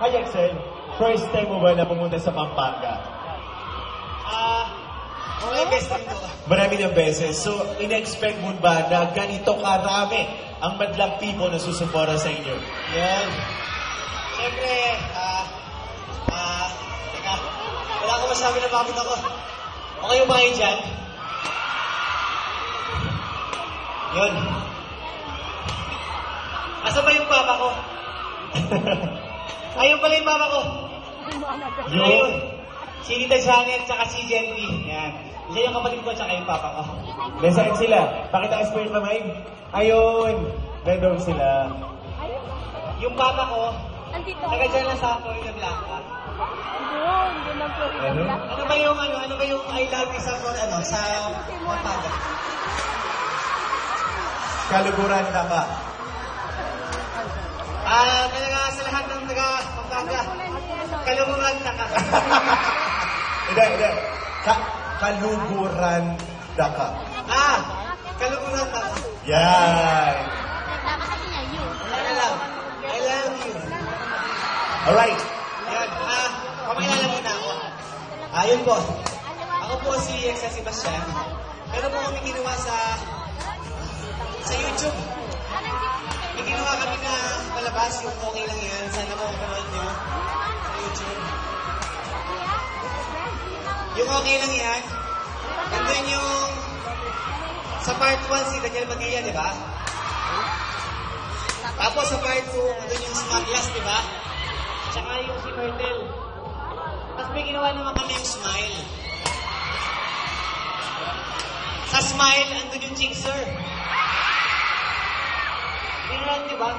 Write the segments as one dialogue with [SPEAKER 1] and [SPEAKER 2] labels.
[SPEAKER 1] Hi, Excel. First time mo ba na pumunta sa Pampanga?
[SPEAKER 2] Mga best time ko.
[SPEAKER 1] Marami ng beses. So, in-expect mo ba na ganito karami ang madlang people na susupora sa inyo?
[SPEAKER 2] Yan. Siyempre, teka, wala akong masabi na bakit ako. Okay ba kayo dyan? Yun. Asa ba yung papa ko? Ayun pala yung papa ko. Ayun. Si Rita Janet, tsaka si Jen B. Yan. Siya yung kapatid ko, tsaka yung papa ko.
[SPEAKER 1] Nasaan sila? Pakita ang spirit na mind. Ayun. Nandun sila.
[SPEAKER 2] Yung papa ko,
[SPEAKER 3] Andito.
[SPEAKER 2] taga dyan lang sa Florida Blanca.
[SPEAKER 3] Doon, doon ang Florida Blanca.
[SPEAKER 2] Ano ba yung I love you sa sa Pampanga?
[SPEAKER 1] Kaluguran na ba?
[SPEAKER 2] Talaga sa lahat ng taga Pampanga. Kalunguran na ka.
[SPEAKER 1] Hindi. Kaluguran na ka.
[SPEAKER 2] Kalunguran na ka.
[SPEAKER 1] Yan.
[SPEAKER 2] Ano lang? I love you.
[SPEAKER 1] Alright.
[SPEAKER 2] Ayan, pamilala muna ako. Ayun po. Ako po si Excel Sebastian. Meron po kami ginawa sa YouTube. May ginawa kami na palabas yung okay lang yan. Sana mo mapanood nyo sa YouTube. Yung okay lang yan, nandun yung sa part 1 si Daniel Padilla, di ba? Tapos sa part 2, nandun yung Smaglas, di ba? Tsaka yung si Myrtle. Tapos may ginawa naman kami yung Smile. Sa Smile, nandun yung Jigsaw. Tingnan, di ba?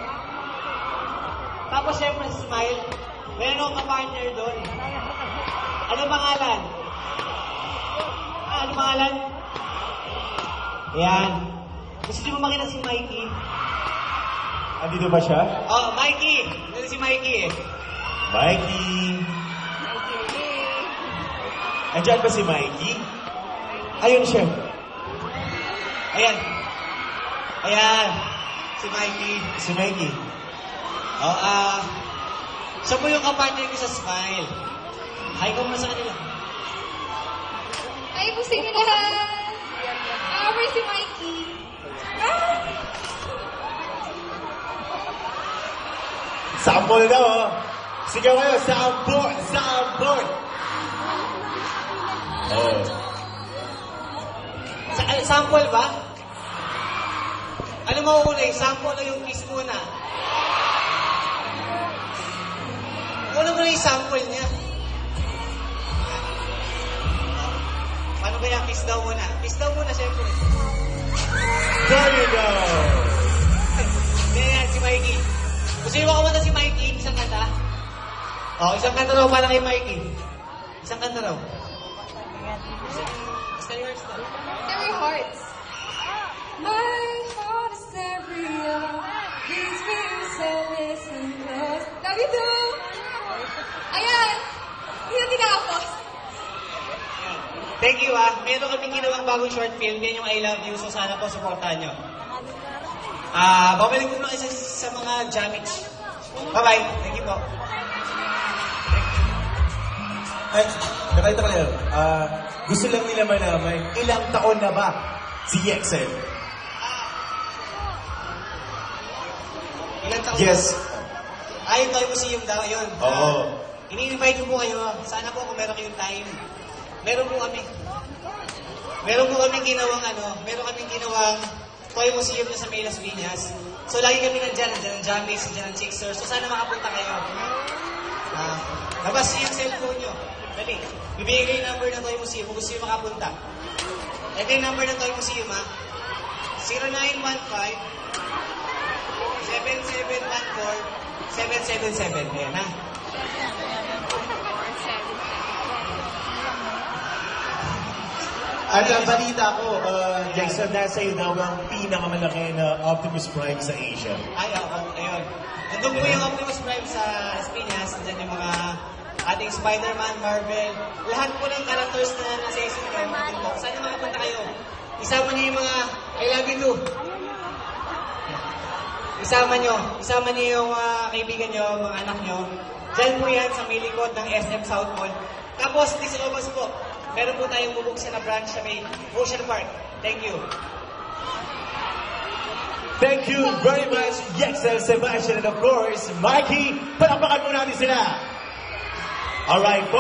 [SPEAKER 2] Tapos syempre sa Smile, meron akong kapartner doon. Ano pangalan? Ano pangalan? Ayan. Gusto niyo ba makita si Mikey?
[SPEAKER 1] Andito ba siya?
[SPEAKER 2] Oh, Mikey! Nandito si Mikey eh.
[SPEAKER 1] Mikey. Andiyan ba si Mikey? Ayun siya.
[SPEAKER 2] Ayan. Ayan. Si Mikey.
[SPEAKER 1] Si Mikey.
[SPEAKER 2] Siya po yung kapartner ko sa Smile. Hi ko muna sa kanila.
[SPEAKER 3] Ay, gusto nyo lahat. Where's si Mikey?
[SPEAKER 1] Sample daw, oh. Sigaw kayo, sample! Sample! Oh.
[SPEAKER 2] Sample ba? Ano mauuna yung sample o yung kiss muna? Una mo na yung sample niya. Paano ba yung kiss daw muna? Kiss daw muna, syempre.
[SPEAKER 1] There you go!
[SPEAKER 2] Yan, si Mikey. Gusto niyo ba kumanta si Mikey? Isang kanta? Isang kanta raw para kay Mikey. Isang kanta raw. Stereo Hearts daw.
[SPEAKER 3] Stereo Hearts. My heart is stereo. These beats so listen close. Sabi to. Ayan. Hindi tinapos.
[SPEAKER 2] Thank you Meron kaming ginawang bagong short film. Yan yung I Love You. So sana po supportahan nyo. Babalik ko na isa sa mga jamage. Bye-bye. Thank you po.
[SPEAKER 1] Ay, nakita ko lang. Gusto lang nila malaman, ilang taon na ba si Yexel?
[SPEAKER 2] Ilan taon?
[SPEAKER 1] Yes.
[SPEAKER 2] Yung Toy Museum daw, yun.
[SPEAKER 1] Oo.
[SPEAKER 2] Ini-invite ko po kayo. Sana po kung meron kayong time. Meron po kaming ginawang Toy Museum na sa May Las Piñas. So, lagi kami nandyan ang Jammies, nandyan ang Chicksers. So, sana makapunta kayo. Labas yung cellphone nyo. Dali. Bibigay kayo yung number ng Toy Museum kung gusto nyo makapunta. Ito yung number ng Toy Museum, 0915-7714-777. Ayan,
[SPEAKER 1] At ang balita ko, Jackson, nasa iyo daw ang pinakamalaki na Optimus Prime sa Asia.
[SPEAKER 2] Ayun. Nandun po yung Optimus Prime sa Piñas. Nandyan yung mga ating Spider-Man, Marvel. Lahat po ng characters na nasa isip ko. Sana makapunta kayo. Isama niyo yung mga I love you too. Isama niyo yung kaibigan niyo, mga anak niyo. Diyan po yan sa may likod ng SM South Mall. Tapos, Lisa Lobos po, meron po tayong bubuksan na branch sa may Ocean Park. Thank you.
[SPEAKER 1] Thank you very much, Yexel, Sebastian, and of course, Mikey. Palakpakan mo natin sila. Alright,